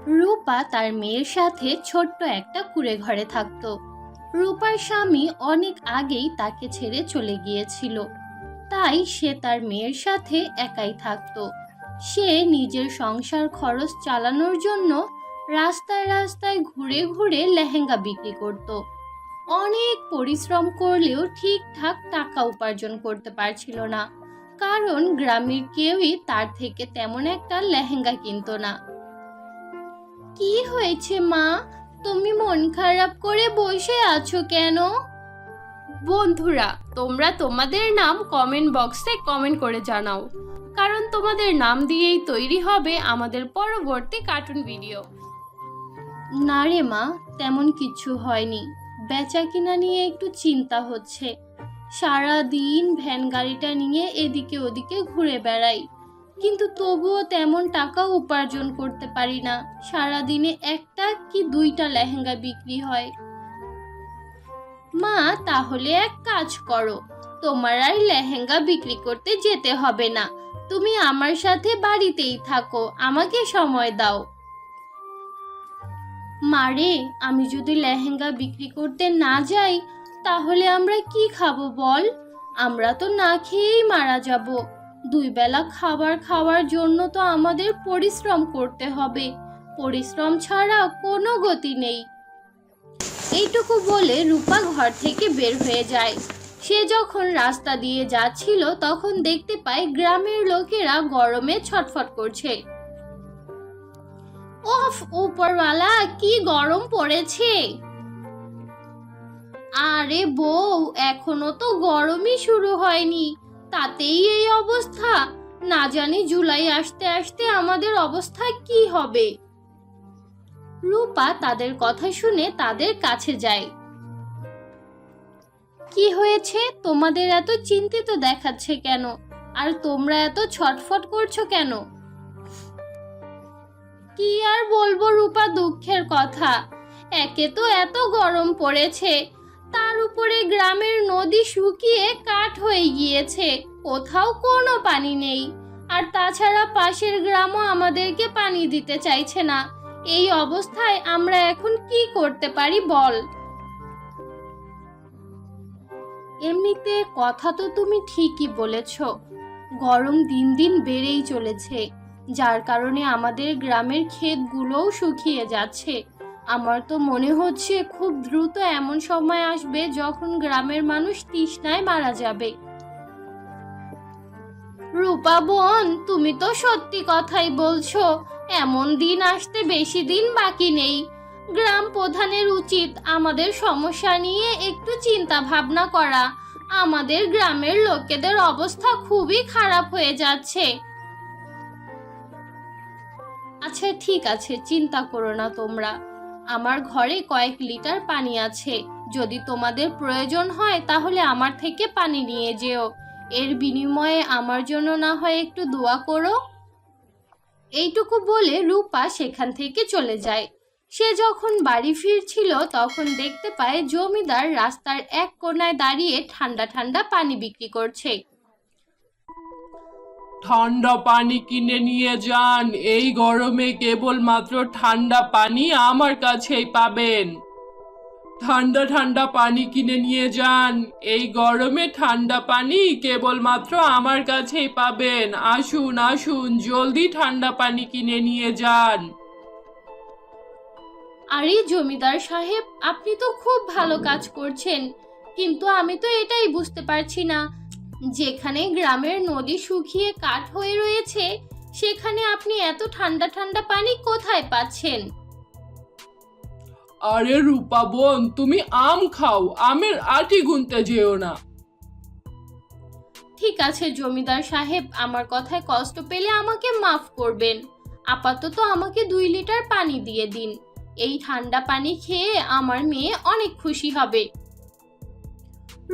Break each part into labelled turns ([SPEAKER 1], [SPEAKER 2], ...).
[SPEAKER 1] রূপা তার মেয়ের সাথে ছোট্ট একটা কুঁড়ে ঘরে থাকতো। রূপার স্বামী অনেক আগেই তাকে ছেড়ে চলে গিয়েছিল, তাই সে তার মেয়ের সাথে একাই থাকতো। সে নিজের সংসার খরচ চালানোর জন্য রাস্তায় রাস্তায় ঘুরে ঘুরে লেহেঙ্গা বিক্রি করত। অনেক পরিশ্রম করলেও ঠিকঠাক টাকা উপার্জন করতে পারছিল না, কারণ গ্রামের কেউই তার থেকে তেমন একটা লেহেঙ্গা কিনতো না। কি হয়েছে মা, তুমি মন খারাপ করে বসে আছো কেন? বন্ধুরা, তোমরা তোমাদের নাম কমেন্ট বক্সে কমেন্ট করে জানাও, কারণ তোমাদের নাম দিয়েই তৈরি হবে আমাদের পরবর্তী কার্টুন ভিডিও। না রে মা, তেমন কিছু হয়নি, বেচা কিনা নিয়ে একটু চিন্তা হচ্ছে। সারা দিন ভ্যান গাড়িটা নিয়ে এদিকে ওদিকে ঘুরে বেড়াই, কিন্তু তবুও তেমন টাকা উপার্জন করতে পারি না। সারা দিনে একটা কি দুইটা লেহেঙ্গা বিক্রি হয়। মা, তাহলে এক কাজ করো, তোমার আর লেহেঙ্গা বিক্রি করতে যেতে হবে না, তুমি আমার সাথে বাড়িতেই থাকো, আমাকে সময় দাও। মারে, আমি যদি লেহেঙ্গা বিক্রি করতে না যাই তাহলে আমরা কি খাবো বল? আমরা তো না খেয়েই মারা যাব। দুই বেলা খাবার খাওয়ার জন্য তো আমাদের পরিশ্রম করতে হবে, পরিশ্রম ছাড়া কোনো গতি নেই। এইটুকু বলে রূপা ঘর থেকে বের হয়ে যায়। সে যখন রাস্তা দিয়ে যাচ্ছিল তখন দেখতে পায় গ্রামের লোকেরা গরমে ছটফট করছে। ওফ, উপরওয়ালা, কি গরম পড়েছে! আরে বউ, এখনো তো গরমই শুরু হয়নি, তাতেই এই অবস্থা। না জানি জুলাই আসতে আসতে আমাদের অবস্থা কি হবে। রূপা তাদের কথা শুনে তাদের কাছে যায়। কি হয়েছে, তোমাদের এত চিন্তিত দেখাচ্ছে কেন? আর তোমরা এত ছটফট করছো কেন? কি আর বলবো রূপা, দুঃখের কথা। একে তো এত গরম পড়েছে, তার উপরে গ্রামের নদী শুকিয়ে কাঠ হয়ে গিয়েছে, কোথাও কোনো পানি নেই। আর তাছাড়া পাশের গ্রামও আমাদেরকে পানি দিতে চাইছে না। এই অবস্থায় আমরা এখন কি করতে পারি বল? এমনিতে কথা তো তুমি ঠিকই বলেছ, গরম দিন দিন বেড়েই চলেছে, যার কারণে আমাদের গ্রামের ক্ষেতগুলোও শুকিয়ে যাচ্ছে। আমার তো মনে হচ্ছে খুব দ্রুত এমন সময় আসবে যখন গ্রামের মানুষ তৃষ্ণায় মারা যাবে। রূপা বোন, তুমি তো সত্যি কথাই বলছো, এমন দিন আসতে বেশি দিন বাকি নেই। গ্রাম প্রধানের উচিত আমাদের সমস্যা নিয়ে একটু চিন্তা ভাবনা করা। আমাদের গ্রামের লোকেদের অবস্থা খুবই খারাপ হয়ে যাচ্ছে। আচ্ছা ঠিক আছে, চিন্তা করো না তোমরা, আমার ঘরে কয়েক লিটার পানি আছে, যদি তোমাদের প্রয়োজন হয় তাহলে আমার থেকে পানি নিয়ে যেও। এর বিনিময়ে আমার জন্য না হয় একটু দোয়া করো। এইটুকু বলে রূপা সেখান থেকে চলে যায়। সে যখন বাড়ি ফিরছিল তখন দেখতে পায় জমিদার রাস্তার এক কোণায় দাঁড়িয়ে ঠান্ডা ঠান্ডা পানি বিক্রি করছে।
[SPEAKER 2] ঠান্ডা পানি কিনে নিয়ে যান, এই গরমে কেবলমাত্র ঠান্ডা পানি আমার কাছেই পাবেন। ঠান্ডা ঠান্ডা পানি কিনে নিয়ে যান, এই গরমে ঠান্ডা পানি কেবলমাত্র আমার কাছেই পাবেন। আসুন আসুন, জলদি ঠান্ডা পানি কিনে নিয়ে যান।
[SPEAKER 1] আরে জমিদার সাহেব, আপনি তো খুব ভালো কাজ করছেন, কিন্তু আমি তো এটাই বুঝতে পারছি না, যেখানে গ্রামের নদী শুকিয়ে কাঠ হয়ে রয়েছে সেখানে আপনি এত ঠান্ডা ঠান্ডা পানি কোথায় পাচ্ছেন?
[SPEAKER 2] আরে রূপা বোন, তুমি আম খাও, আমের আটি গুনতে যেও না।
[SPEAKER 1] ঠিক আছে জমিদার সাহেব, আমার কথায় কষ্ট পেলে আমাকে মাফ করবেন। আপাতত আমাকে 2 লিটার পানি দিয়ে দিন, এই ঠান্ডা পানি খেয়ে আমার মেয়ে অনেক খুশি হবে।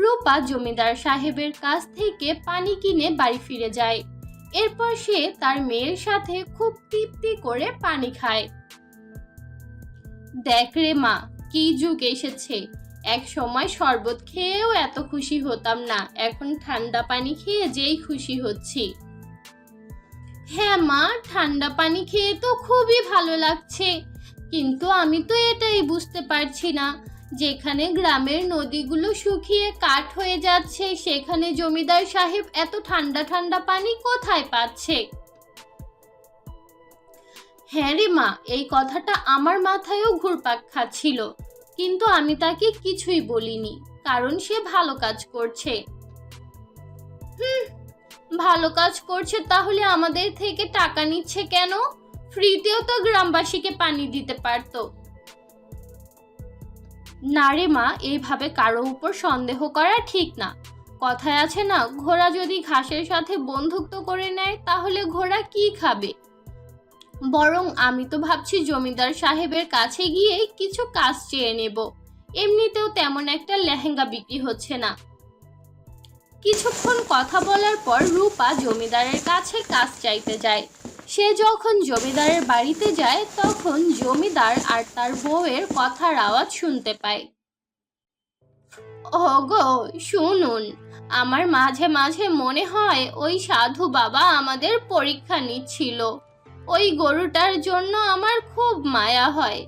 [SPEAKER 1] রূপা জমিদার সাহেবের কাছ থেকে পানি কিনে বাড়ি ফিরে যায়। এরপর সে তার মেয়ের সাথে খুব তৃপ্তি করে পানি খায়। দেখ রে মা, কি যুগ এসেছে, এক সময় শরবত খেয়েও এত খুশি হতাম না, এখন ঠান্ডা পানি খেয়ে যেই খুশি হচ্ছি। হ্যাঁ মা, ঠান্ডা পানি খেয়ে তো খুবই ভালো লাগছে, কিন্তু আমি তো এটাই বুঝতে পারছি না, যেখানে গ্রামের নদীগুলো শুকিয়ে কাঠ হয়ে যাচ্ছে সেখানে জমিদার সাহেব এত ঠান্ডা ঠান্ডা পানি কোথায় পাচ্ছে। হ্যাঁ রে মা, এই কথাটা আমার মাথায়ও ঘুরপাক খাচ্ছিল, কিন্তু আমি তাকে কিছুই বলিনি, কারণ সে ভালো কাজ করছে। ভালো কাজ করছে তাহলে আমাদের থেকে টাকা নিচ্ছে কেন? ফ্রিতেও তো গ্রামবাসীকে পানি দিতে পারতো। না রে মা, এইভাবে কারো উপর সন্দেহ করা ঠিক না। কথায় আছে না, ঘোড়া যদি ঘাসের সাথে বন্ধুত্ব করে নেয় তাহলে ঘোড়া কি খাবে? বরং আমি তো ভাবছি জমিদার সাহেবের কাছে গিয়ে কিছু কাজ চেয়ে নেব। এমনিতেও তেমন একটা লেহেঙ্গা বিক্রি হচ্ছে না। কিছুক্ষণ কথা বলার পর রূপা জমিদারের কাছে কাজ চাইতে যায়। সে যখন জমিদারের বাড়িতে যায় তখন জমিদার আর তার বউয়ের কথার আওয়াজ শুনতে পায়। ওগো শুনুন, আমার মাঝে মাঝে মনে হয় ওই সাধু বাবা আমাদের পরীক্ষা নিচ্ছিল। ওই গরুটার জন্য আমার খুব মায়া হয়।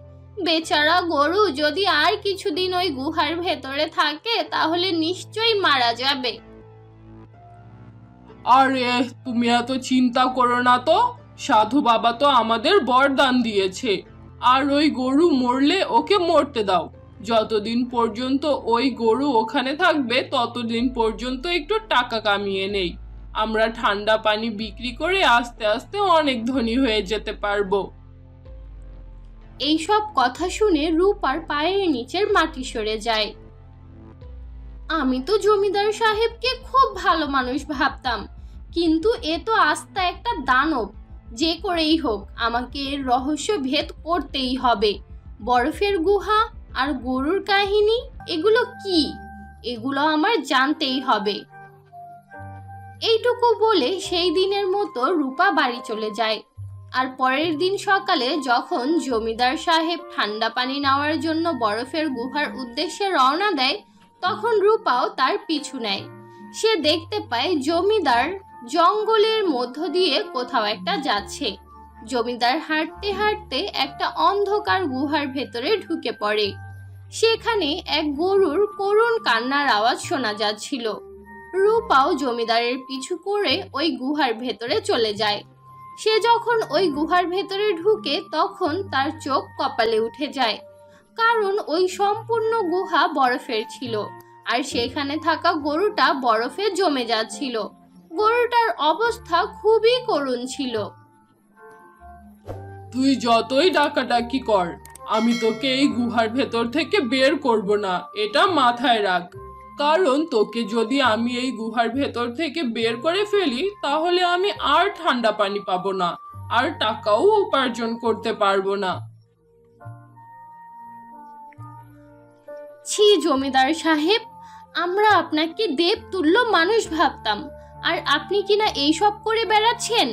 [SPEAKER 1] বেচারা গরু যদি আর কিছুদিন ওই গুহার ভেতরে থাকে তাহলে নিশ্চয়ই মারা যাবে।
[SPEAKER 2] আরে তুমি এত চিন্তা করো না তো, সাধু বাবা তো আমাদের বরদান দিয়েছে। আর ওই গরু মরলে ওকে মরতে দাও। যতদিন পর্যন্ত ওই গরু ওখানে থাকবে ততদিন পর্যন্ত একটু টাকা কামিয়ে নেই। আমরা ঠান্ডা পানি বিক্রি করে আস্তে আস্তে অনেক ধনী হয়ে যেতে পারবো।
[SPEAKER 1] এইসব কথা শুনে রূপার পায়ের নিচের মাটি সরে যায়। আমি তো জমিদার সাহেবকে খুব ভালো মানুষ ভাবতাম, কিন্তু এ তো আস্তা একটা দানব। যে করেই হোক আমাকে এর রহস্য ভেদ করতেই হবে। বরফের গুহা আর গরুর কাহিনী, এগুলো কি? এগুলো আমার জানতেই হবে। এইটুকু বলে সেই দিনের মতো রূপা বাড়ি চলে যায়। আর পরের দিন সকালে যখন জমিদার সাহেব ঠান্ডা পানি নেওয়ার জন্য বরফের গুহার উদ্দেশ্যে রওনা দেয় তখন রূপাও তার পিছু নেয়। সে দেখতে পায় জমিদার জঙ্গলের মধ্য দিয়ে কোথাও একটা যাচ্ছে। জমিদার হাঁটতে হাঁটতে একটা অন্ধকার গুহার ভেতরে ঢুকে পড়ে। সেখানে এক গরুর করুণ কান্নার আওয়াজ শোনা যাচ্ছিল। রূপাও জমিদারের পিছু করে ওই গুহার ভেতরে চলে যায়। সে যখন ওই গুহার ভেতরে ঢুকে তখন তার চোখ কপালে উঠে যায়, কারণ ওই সম্পূর্ণ গুহা বরফের ছিল আর সেখানে থাকা গরুটা বরফে জমে যাচ্ছিল। গরুটার অবস্থা খুবই করুণ ছিল।
[SPEAKER 2] তুই যতই ডাকাডাকি কর, আমি তোকে এই গুহার ভেতর থেকে বের করব না, এটা মাথায় রাখ। কারণ তোকে যদি আমি এই গুহার ভেতর থেকে বের করে ফেলি তাহলে আমি আর ঠান্ডা পানি পাবো না, আর টাকাও উপার্জন করতে পারবো না।
[SPEAKER 1] ছি জমিদার সাহেব, আমরা আপনাকে দেবতুল্য মানুষ ভাবতাম, আর আপনি কিনা এইসব করে বেড়াচ্ছেন।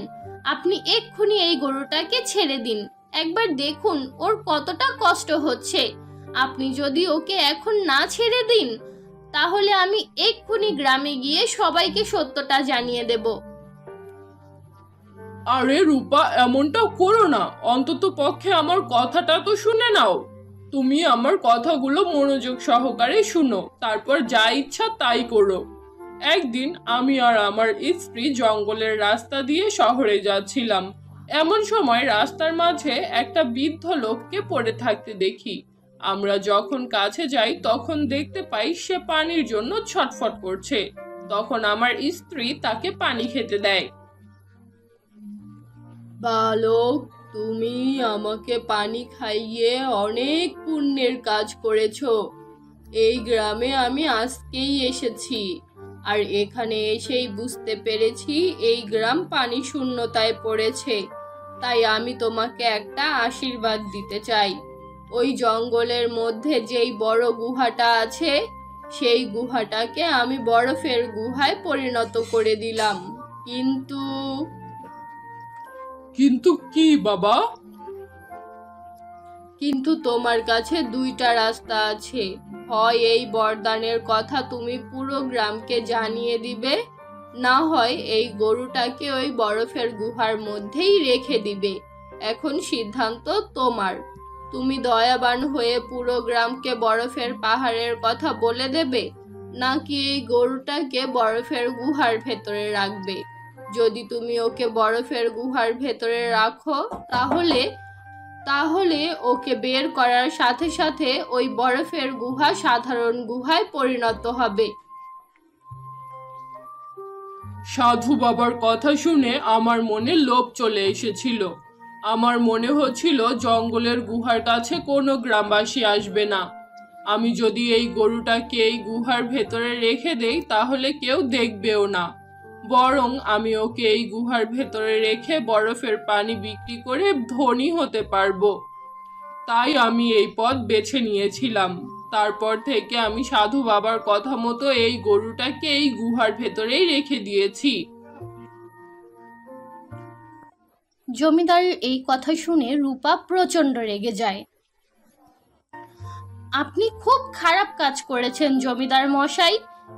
[SPEAKER 1] আপনি এক্ষুনি এই গরুটাকে ছেড়ে দিন। একবার দেখুন ওর কতটা কষ্ট হচ্ছে। আপনি যদি ওকে এখন না ছেড়ে দিন তাহলে আমি এক্ষুনি গ্রামে গিয়ে সবাইকে সত্যটা জানিয়ে দেব।
[SPEAKER 2] আরে রূপা, এমনটা করো না, অন্তত পক্ষে আমার কথাটা তো শুনে নাও। তুমি আমার কথাগুলো মনোযোগ সহকারে শুনো, তারপর যা ইচ্ছা তাই করো। একদিন আমি আর আমার স্ত্রী জঙ্গলের রাস্তা দিয়ে শহরে যাচ্ছিলাম। এমন সময় রাস্তার মাঝে একটা বৃদ্ধ লোককে পড়ে থাকতে দেখি। আমরা যখন কাছে যাই তখন দেখতে পাই সে পানির জন্য ছটফট করছে। তখন আমার স্ত্রী তাকে পানি খেতে দেয়। বালক, তুমি আমাকে পানি খাইয়ে অনেক পুণ্যের কাজ করেছো। এই গ্রামে আমি আজকেই এসেছি, আর এখানে এসেই বুঝতে পেরেছি এই গ্রাম পানি শূন্যতায় পড়েছে। তাই আমি তোমাকে একটা আশীর্বাদ দিতে চাই। ওই জঙ্গলের মধ্যে যেই বড় গুহাটা আছে সেই গুহাটাকে আমি বরফের গুহায় পরিণত করে দিলাম। কিন্তু কিন্তু কি বাবা? কিন্তু তোমার কাছে দুইটা রাস্তা আছে। হয় এই বরদানের কথা তুমি পুরো গ্রামকে জানিয়ে দিবে,
[SPEAKER 1] না হয় এই গরুটাকে ওই বরফের গুহার মধ্যেই রেখে দিবে। এখন সিদ্ধান্ত তোমার। তুমি দয়াবান হয়ে পুরো গ্রামকে বরফের পাহাড়ের কথা বলে দেবে, নাকি এই গরুটাকে বরফের গুহার ভেতরে রাখবে? যদি তুমি ওকে বরফের গুহার ভেতরে রাখো তাহলে ওকে বের করার সাথে সাথে ওই বরফের গুহা সাধারণ গুহায় পরিণত হবে।
[SPEAKER 2] সাধু বাবার কথা শুনে আমার মনে লোভ চলে এসেছিল। আমার মনে হচ্ছিল জঙ্গলের গুহার কাছে কোনো গ্রামবাসী আসবে না। আমি যদি এই গরুটাকে এই গুহার ভেতরে রেখে দেই তাহলে কেউ দেখবেও না, বরং আমি ওকে এই গুহার ভেতরে রেখে বরফের পানি বিক্রি করে ধনী হতে পারবো। তাই আমি এই পথ বেছে নিয়েছিলাম। তারপর থেকে আমি সাধু বাবার কথা মতো এই গরুটাকে এই গুহার ভেতরেই রেখে দিয়েছি।
[SPEAKER 1] জমিদারের এই কথা শুনে রূপা প্রচন্ড রেগে যায়। আপনি খুব খারাপ কাজ করেছেন জমিদার মশাই।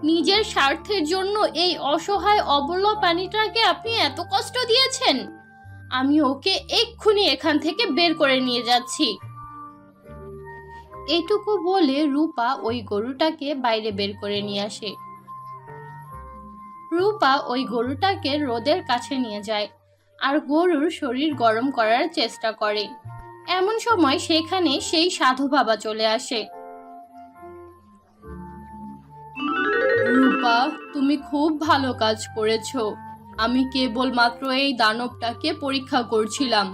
[SPEAKER 1] নিজের স্বার্থের জন্য এই অসহায় অবলা প্রাণীটাকে আপনি এত কষ্ট দিয়েছেন। আমি ওকে এক্ষুনি এখান থেকে বের করে নিয়ে যাচ্ছি। এটুকু বলে রূপা ওই গরুটাকে বাইরে বের করে নিয়ে আসে। রূপা ওই গরুটাকে রোদের কাছে নিয়ে যায় আর গরুর শরীর গরম করার চেষ্টা করে। এমন সময় সেখানে সেই সাধু বাবা চলে আসে। রূপা, তুমি খুব ভালো কাজ করেছো। আমি কেবলমাত্র এই দানবটাকে পরীক্ষা করছিলাম।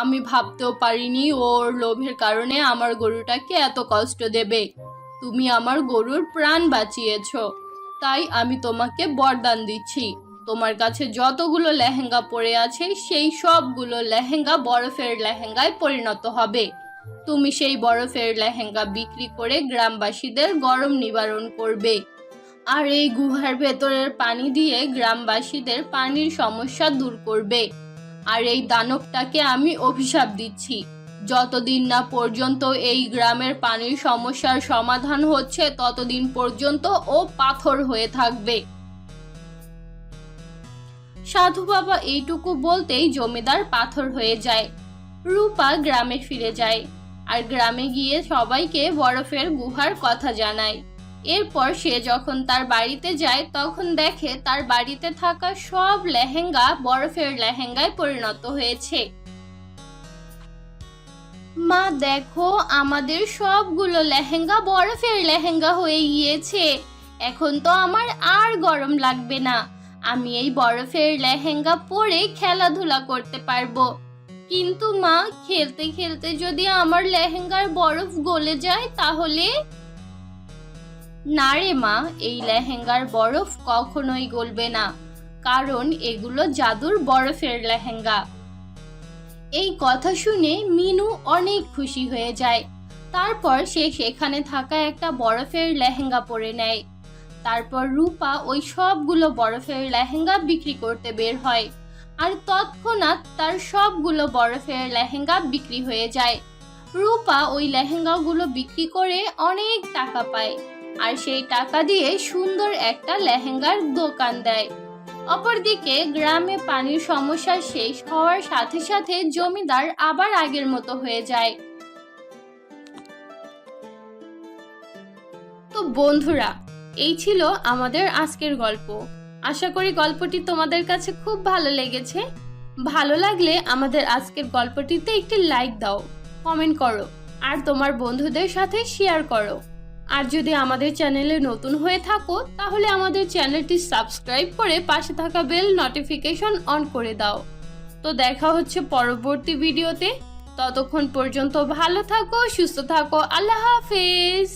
[SPEAKER 1] আমি ভাবতেও পারিনি ওর লোভের কারণে আমার গরুটাকে এত কষ্ট দেবে। তুমি আমার গরুর প্রাণ বাঁচিয়েছো, তাই আমি তোমাকে বরদান দিচ্ছি। তোমার কাছে যতগুলো লেহেঙ্গা পড়ে আছে সেই সবগুলো লেহেঙ্গা বরফের লেহেঙ্গায় পরিণত হবে। তুমি সেই বরফের লেহেঙ্গা বিক্রি করে গ্রামবাসীদের গরম নিবারণ করবে। আর এই গুহার ভেতরের পানি দিয়ে গ্রামবাসীদের পানির সমস্যা দূর করবে। আর এই দানবটাকে আমি অভিশাপ দিচ্ছি, যতদিন না পর্যন্ত এই গ্রামের পানির সমস্যার সমাধান হচ্ছে ততদিন পর্যন্ত ও পাথর হয়ে থাকবে। সাধু বাবা এইটুকু বলতেই জমিদার পাথর হয়ে যায়। রূপা গ্রামে ফিরে যায় আর গ্রামে গিয়ে সবাইকে বরফের গুহার কথা জানায়। এরপর সে যখন তার বাড়িতে যায় তখন দেখে তার বাড়িতে থাকা সব লেহেঙ্গা বরফের লেহেঙ্গায় পরিণত হয়েছে। মা দেখো, আমাদের সবগুলো লেহেঙ্গা বরফের লেহেঙ্গা হয়ে গিয়েছে। এখন তো আমার আর গরম লাগবে না। আমি এই বরফের লেহেঙ্গা পরে খেলাধুলা করতে পারবো। কিন্তু মা, খেলতে খেলতে যদি আমার লেহেঙ্গার বরফ গলে যায় তাহলে? না রে মা, এই লেহেঙ্গার বরফ কখনোই গলবে না, কারণ এগুলো জাদুর বরফের লেহেঙ্গা। এই কথা শুনে মিনু অনেক খুশি হয়ে যায়। তারপর সে সেখানে থাকা একটা বরফের লেহেঙ্গা পরে নেয়। তারপর রূপা ওই সবগুলো বরফের লেহেঙ্গা বিক্রি করতে বের হয় আর তৎক্ষণাৎ তার সবগুলো বরফের লেহেঙ্গা বিক্রি হয়ে যায়। রূপা ওই লেহেঙ্গাগুলো বিক্রি করে অনেক টাকা পায় আর সেই টাকা দিয়ে সুন্দর একটা লেহেঙ্গার দোকান দেয়। অপরদিকে গ্রামে পানির সমস্যা শেষ হওয়ার সাথে সাথে জমিদার আবার আগের মতো হয়ে যায়। তো বন্ধুরা, এই ছিল আমাদের আজকের গল্প। আশা করি গল্পটি তোমাদের কাছে খুব ভালো লেগেছে। ভালো লাগলে আমাদের আজকের গল্পটিতে একটি লাইক দাও, কমেন্ট করো আর তোমার বন্ধুদের সাথে শেয়ার করো। আর যদি আমাদের চ্যানেলে নতুন হয়ে থাকো তাহলে আমাদের চ্যানেলটি সাবস্ক্রাইব করে পাশে থাকা বেল নোটিফিকেশন অন করে দাও। তো দেখা হচ্ছে পরবর্তী ভিডিওতে। ততক্ষণ পর্যন্ত ভালো থাকো, সুস্থ থাকো। আল্লাহ হাফেজ।